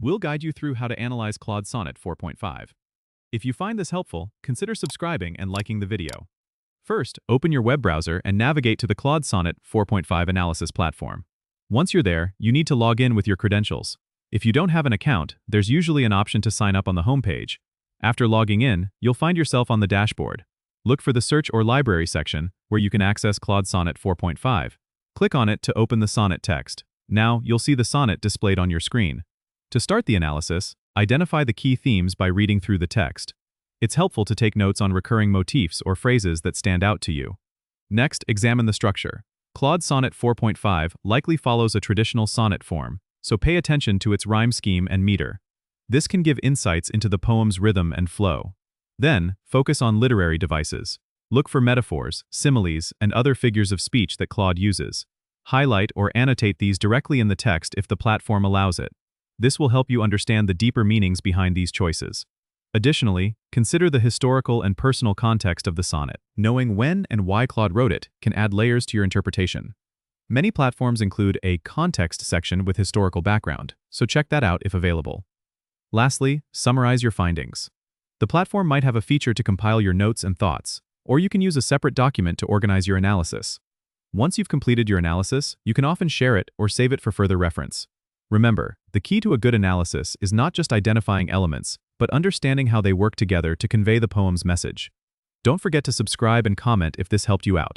We'll guide you through how to analyze Claude Sonnet 4.5. If you find this helpful, consider subscribing and liking the video. First, open your web browser and navigate to the Claude Sonnet 4.5 analysis platform. Once you're there, you need to log in with your credentials. If you don't have an account, there's usually an option to sign up on the homepage. After logging in, you'll find yourself on the dashboard. Look for the Search or Library section, where you can access Claude Sonnet 4.5. Click on it to open the sonnet text. Now, you'll see the sonnet displayed on your screen. To start the analysis, identify the key themes by reading through the text. It's helpful to take notes on recurring motifs or phrases that stand out to you. Next, examine the structure. Claude Sonnet 4.5 likely follows a traditional sonnet form, so pay attention to its rhyme scheme and meter. This can give insights into the poem's rhythm and flow. Then, focus on literary devices. Look for metaphors, similes, and other figures of speech that Claude uses. Highlight or annotate these directly in the text if the platform allows it. This will help you understand the deeper meanings behind these choices. Additionally, consider the historical and personal context of the sonnet. Knowing when and why Claude wrote it can add layers to your interpretation. Many platforms include a context section with historical background, so check that out if available. Lastly, summarize your findings. The platform might have a feature to compile your notes and thoughts, or you can use a separate document to organize your analysis. Once you've completed your analysis, you can often share it or save it for further reference. Remember, the key to a good analysis is not just identifying elements, but understanding how they work together to convey the poem's message. Don't forget to subscribe and comment if this helped you out.